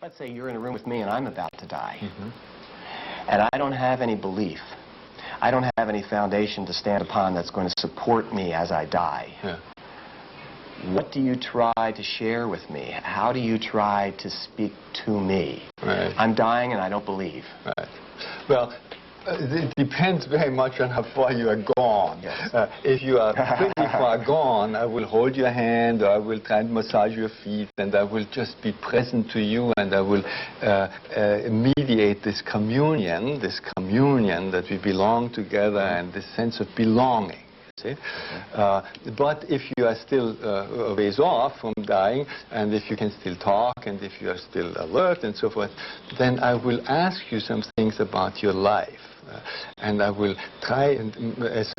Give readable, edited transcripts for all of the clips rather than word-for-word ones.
Let's say you're in a room with me and I'm about to die. And I don't have any belief. I don't have any foundation to stand upon that's going to support me as I die. What do you try to share with me? How do you try to speak to me? I'm dying and I don't believe. Well, it depends very much on how far you are gone. If you are pretty far gone, I will hold your hand, or I will try and massage your feet, and I will just be present to you, and I will mediate this communion that we belong together, and this sense of belonging. But if you are still a ways off from dying, and if you can still talk, and if you are still alert and so forth, then I will ask you some things about your life. And I will try, and as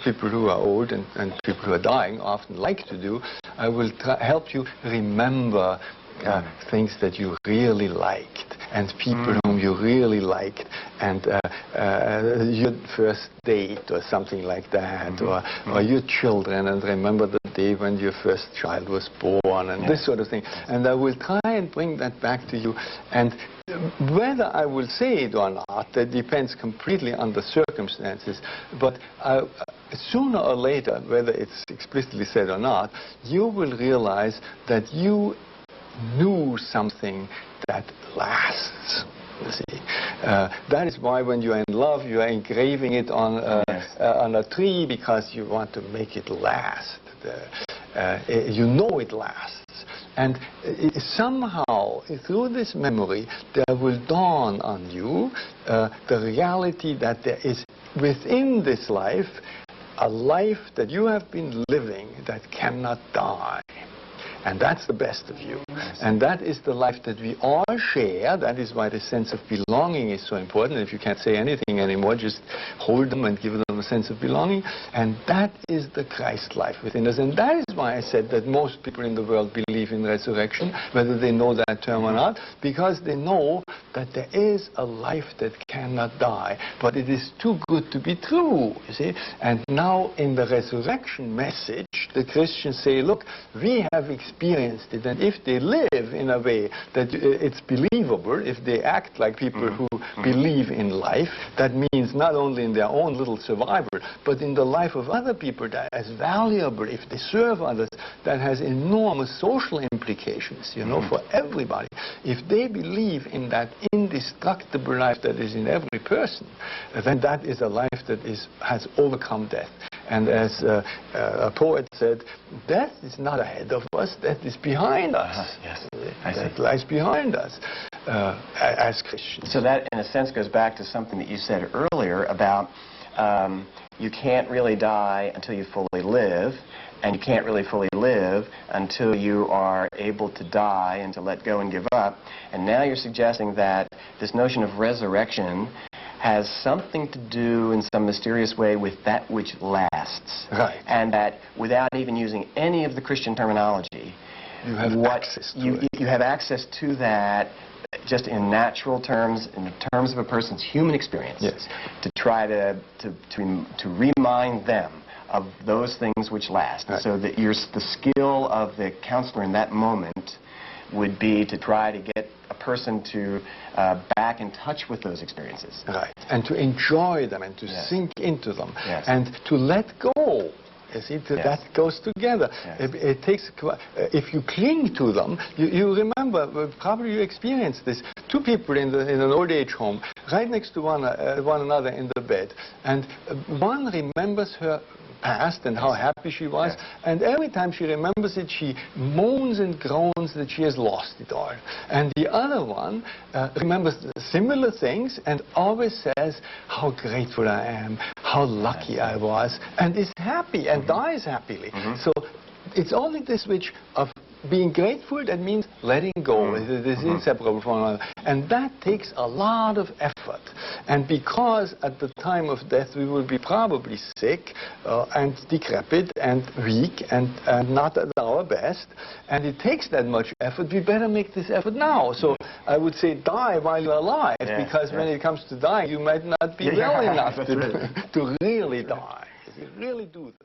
people who are old and people who are dying often like to do, I will help you remember things that you really liked, and people whom you really liked, and your first date or something like that, or your children, and remember the day when your first child was born, and this sort of thing. And I will try and bring that back to you. And whether I will say it or not, that depends completely on the circumstances. But sooner or later, whether it's explicitly said or not, you will realize that you knew something that lasts. You see, that is why when you are in love, you are engraving it on a tree, because you want to make it last. You know it lasts. And somehow, through this memory, there will dawn on you the reality that there is within this life a life that you have been living that cannot die. And that's the best of you. And that is the life that we all share. That is why the sense of belonging is so important. If you can't say anything anymore, just hold them and give them a sense of belonging. And that is the Christ life within us. And that is why I said that most people in the world believe in resurrection, whether they know that term or not, because they know that there is a life that cannot die. But it is too good to be true, you see. And now in the resurrection message, the Christians say, look, we have experienced it, and if they live in a way that it's believable, if they act like people who believe in life, that means not only in their own little survival, but in the life of other people, that is valuable. If they serve others, that has enormous social implications, you know, for everybody. If they believe in that indestructible life that is in every person, then that is a life that has overcome death. And as a poet said, death is not ahead of us, death is behind us. That lies behind us as Christians. So that, in a sense, goes back to something that you said earlier about you can't really die until you fully live, and you can't really fully live until you are able to die and to let go and give up. And now you're suggesting that this notion of resurrection has something to do in some mysterious way with that which lasts. And that without even using any of the Christian terminology, you have access to it. You have access to that just in natural terms, in terms of a person's human experience, to try to remind them of those things which last. So that the skill of the counselor in that moment would be to try to get a person to back in touch with those experiences. And to enjoy them, and to sink into them, and to let go. You see, that goes together. It takes, if you cling to them, you remember, probably you experienced this, two people in an old age home, right next to one another in the bed, and one remembers her past and how happy she was, and every time she remembers it, she moans and groans that she has lost it all. And the other one remembers similar things and always says how grateful I am, how lucky I was, and is happy and dies happily. So it's only this switch of being grateful that means letting go. It is inseparable from one another. And that takes a lot of effort. And because at the time of death we will be probably sick and decrepit and weak and not at our best, and it takes that much effort, we better make this effort now. So I would say die while you're alive, because when it comes to dying, you might not be well enough to really die. You really do this.